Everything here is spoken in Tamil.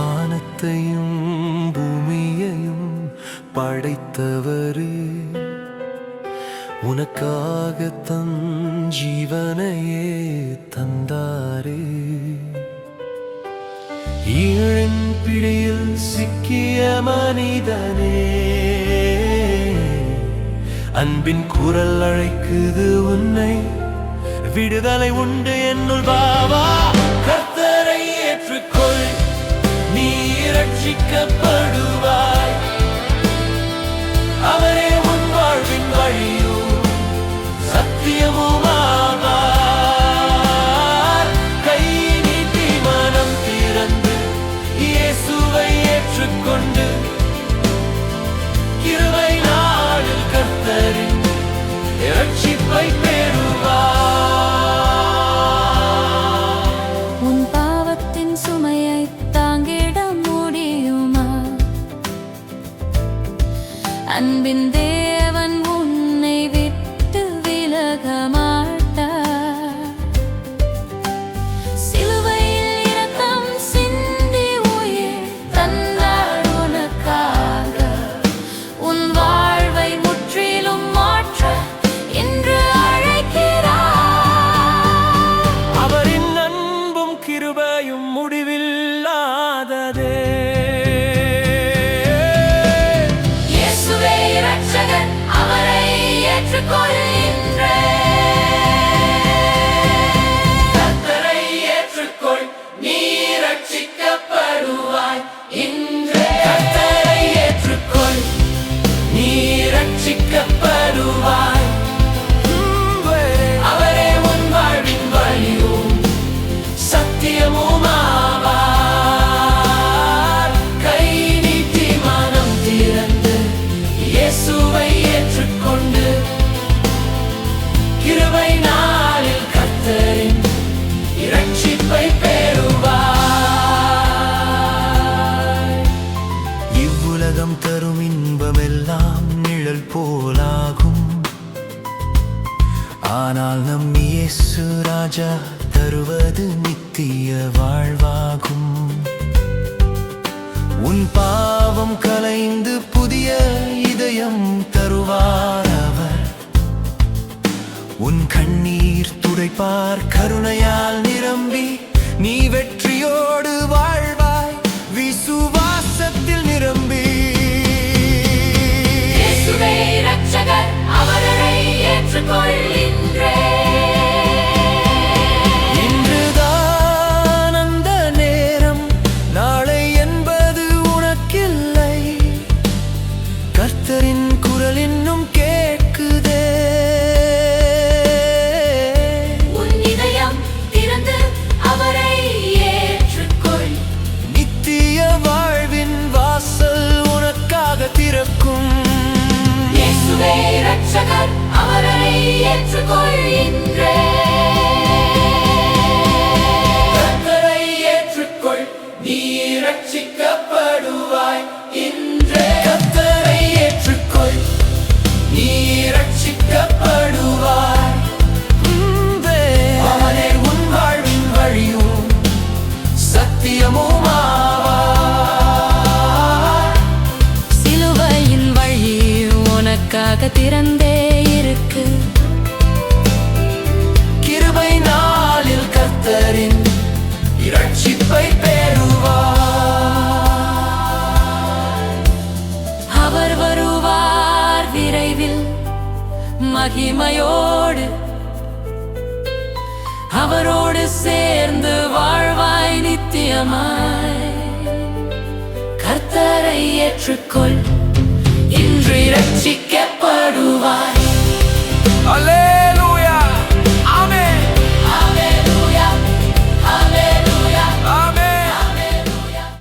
வானத்தையும் பூமியையும் படைத்தவரே, உனக்காக தன் ஜீவனையே தந்தாரே. ஈழின் பிடியில் சிக்கிய மனிதனே, அன்பின் குரல் அழைக்குது உன்னை, விடுதலை உண்டு என்னுள் பாவா. கர்த்தரை ஏற்றுக்கொள், நீ ரட்சிக்கப்படுவாய். அவரே உன் வாழ்வின் வழியும் சத்தியமும் ஆவார். கை நீட்டி மனம் திறந்து இயேசுவை ஏற்றுக்கொண்டு, கிருபை நாளில் கர்த்தரின் ரட்சிப்பை பெறுவார். அன்பின் தேவன் உன்னை விட்டு விலக மாட்டார். சிலுவையில் இரத்தம் சிந்தி உயிர் தந்தார் உனக்காக. உன் வாழ்வை முற்றிலும் மாற்ற இன்று அழைக்கிறார். அவரின் அன்பும் கிருபையும் முடிவில்லாததே. அவரை ஏற்றுக்கொள் இன்றே. கர்த்தரை ஏற்றுக்கொள், நீ ரட்சிக்கப்படுவாய் இன்றே. கர்த்தரை ஏற்றுக்கொள், நீ ரட்சிக்கப்படுவாய். அவரே உன் வாழ்வின் வழியும் சத்தியமும் ஆவார். கை நீட்டி மனம் திறந்து இயேசுவை ஏற்றுக்கொண்டு, கிருபை நாளில் கர்த்தரின் இரட்சிப்பை பெறுவாய். இவ்வுலகம் தரும் இன்பமெல்லாம் நிழல் போலாகும், ஆனால் நம் இயேசு ராஜா தருவது நித்திய வாழ்வாகும். உன் பாவம் கலைந்து புதிய இதயம் தருவார் அவர். உன் கண்ணீர் துடைப்பார் கருணையால் நிரம்பி, நீ வெற்றியோடு வாழ்வாய் விசுவாசத்தில் நிரம்பி. இயேசுவே இரட்சகர், அவரை ஏற்றுக்கொள் இன்றே. இன்றுதான் அந்த நேரம், நாளை என்பது உனக்கில்லை. கர்த்தரின் குரல் இன்னும் கேட்குதே. உன் இதயம் திறந்து அவரை ஏற்றுக்கொள். நித்திய வாழ்வின் வாசல் உனக்காக திறக்கும். இயேசுவே இரட்சகர், அவரை ஏற்றுக்கொள் இன்றே. கர்த்தரை ஏற்றுக்கொள், நீ ரட்சிக்கப்படுவாய் இன்றே. கர்த்தரை ஏற்றுக்கொள், நீ ரட்சிக்கப்படுவாய். அவனே உன் வாழ்வின் வழியும் சத்தியமும் ஆவார். சிலுவையின் வழி உனக்காக திறந்தே இருக்கு. கிருபை நாளில் கர்த்தரின் இரட்சிப்பை பெறுவார். அவர் வருவார் விரைவில் மகிமையோடு. அவரோடு சேர்ந்து வாழ்வாய் நித்தியமாய். கர்த்தரை ஏற்றுக்கொள், இன்று இரட்சிக்க